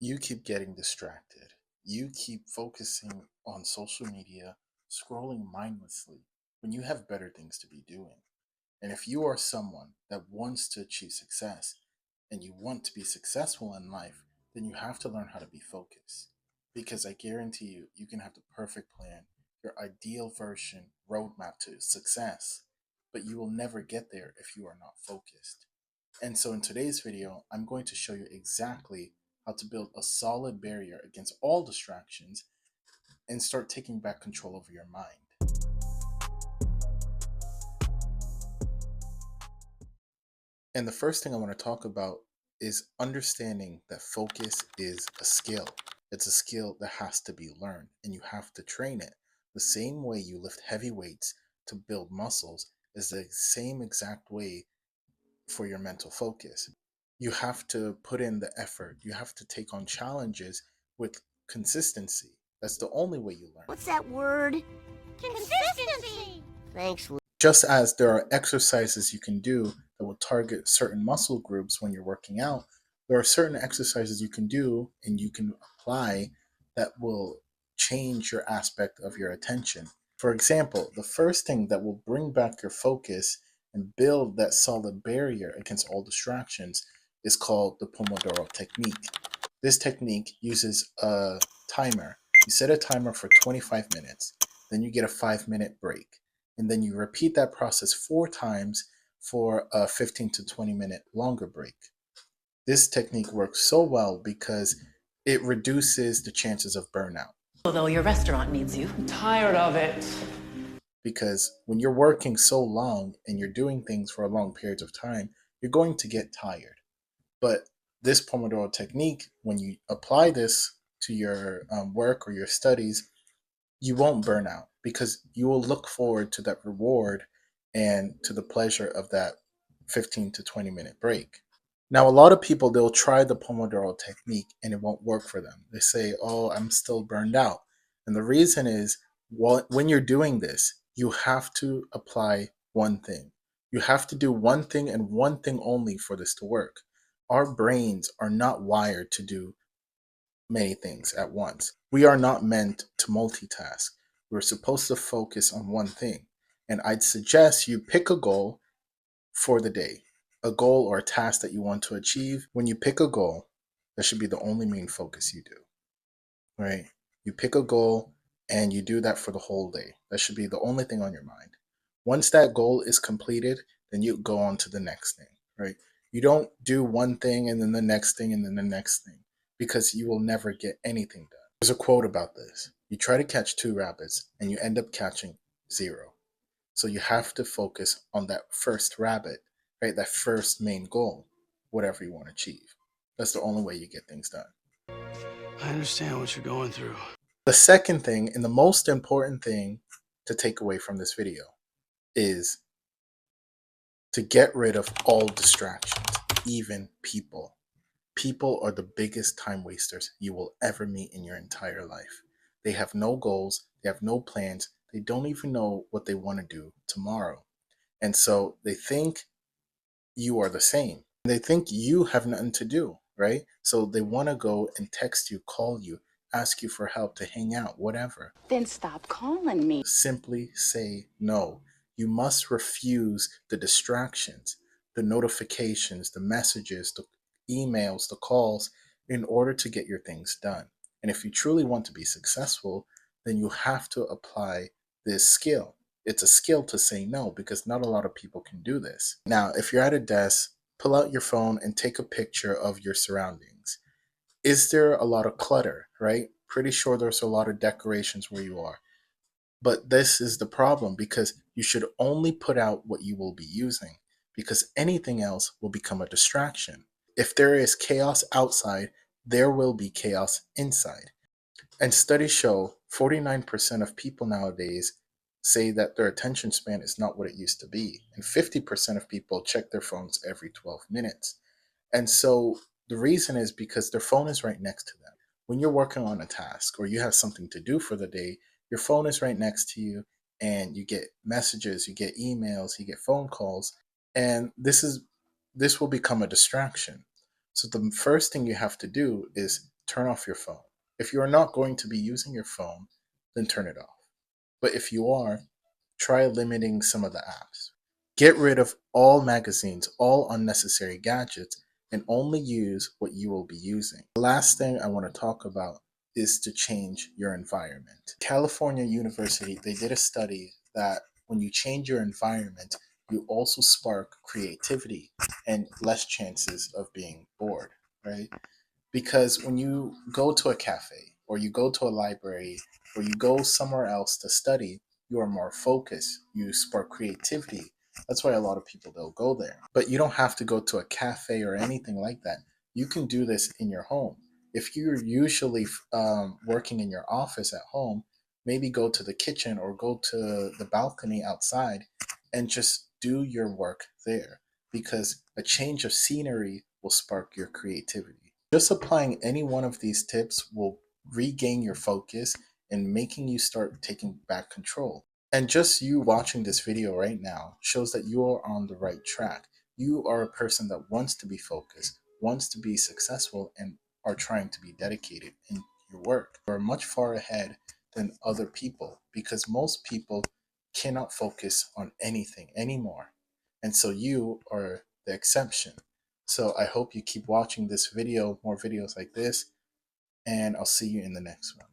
You keep getting distracted. You keep focusing on social media, scrolling mindlessly when you have better things to be doing. And if you are someone that wants to achieve success and you want to be successful in life, then you have to learn how to be focused. Because I guarantee you, you can have the perfect plan, your ideal version, roadmap to success, but you will never get there if you are not focused. And so in today's video, I'm going to show you exactly how to build a solid barrier against all distractions and start taking back control over your mind. And the first thing I want to talk about is understanding that focus is a skill. It's a skill that has to be learned and you have to train it. The same way you lift heavy weights to build muscles is the same exact way for your mental focus. You have to put in the effort. You have to take on challenges with consistency. That's the only way you learn. What's that word? Consistency. Thanks, Lou. Just as there are exercises you can do that will target certain muscle groups when you're working out, there are certain exercises you can do and you can apply that will change your aspect of your attention. For example, the first thing that will bring back your focus and build that solid barrier against all distractions is called the Pomodoro technique. This technique uses a timer. You set a timer for 25 minutes, then you get a 5-minute break, and then you repeat that process 4 times for a 15 to 20-minute longer break. This technique works so well because it reduces the chances of burnout. Although your restaurant needs you. I'm tired of it. Because when you're working so long and you're doing things for a long periods of time, you're going to get tired. But this Pomodoro technique, when you apply this to your work or your studies, you won't burn out because you will look forward to that reward and to the pleasure of that 15 to 20-minute break. Now, a lot of people, they'll try the Pomodoro technique and it won't work for them. They say, oh, I'm still burned out. And the reason is, when you're doing this, you have to apply one thing. You have to do one thing and one thing only for this to work. Our brains are not wired to do many things at once. We are not meant to multitask. We're supposed to focus on one thing. And I'd suggest you pick a goal for the day, a goal or a task that you want to achieve. When you pick a goal, that should be the only main focus you do, right? You pick a goal and you do that for the whole day. That should be the only thing on your mind. Once that goal is completed, then you go on to the next thing, right? You don't do one thing and then the next thing and then the next thing because you will never get anything done. There's a quote about this. You try to catch 2 rabbits and you end up catching 0. So you have to focus on that first rabbit, right? That first main goal, whatever you want to achieve. That's the only way you get things done. I understand what you're going through. The second thing and the most important thing to take away from this video is to get rid of all distractions, even people. People are the biggest time wasters you will ever meet in your entire life. They have no goals, they have no plans, they don't even know what they want to do tomorrow. And so they think you are the same. They think you have nothing to do, right? So they want to go and text you, call you, ask you for help to hang out, whatever. Then stop calling me. Simply say no. You must refuse the distractions, the notifications, the messages, the emails, the calls, in order to get your things done. And if you truly want to be successful, then you have to apply this skill. It's a skill to say no because not a lot of people can do this. Now, if you're at a desk, pull out your phone and take a picture of your surroundings. Is there a lot of clutter, right? Pretty sure there's a lot of decorations where you are. But this is the problem because you should only put out what you will be using because anything else will become a distraction. If there is chaos outside, there will be chaos inside. And studies show 49% of people nowadays say that their attention span is not what it used to be. And 50% of people check their phones every 12 minutes. And so the reason is because their phone is right next to them. When you're working on a task or you have something to do for the day, your phone is right next to you and you get messages, you get emails, you get phone calls, and this will become a distraction. So the first thing you have to do is turn off your phone. If you're not going to be using your phone, then turn it off. But if you are, try limiting some of the apps. Get rid of all magazines, all unnecessary gadgets, and only use what you will be using. The last thing I want to talk about is to change your environment. California University, they did a study that when you change your environment, you also spark creativity and less chances of being bored, right? Because when you go to a cafe or you go to a library or you go somewhere else to study, you are more focused, you spark creativity. That's why a lot of people they'll go there. But you don't have to go to a cafe or anything like that. You can do this in your home. If you're usually working in your office at home, maybe go to the kitchen or go to the balcony outside and just do your work there, because a change of scenery will spark your creativity. Just applying any one of these tips will regain your focus and making you start taking back control. And just you watching this video right now shows that you are on the right track. You are a person that wants to be focused, wants to be successful, and are trying to be dedicated in your work. You are much far ahead than other people because most people cannot focus on anything anymore. And so you are the exception. So I hope you keep watching this video, more videos like this, and I'll see you in the next one.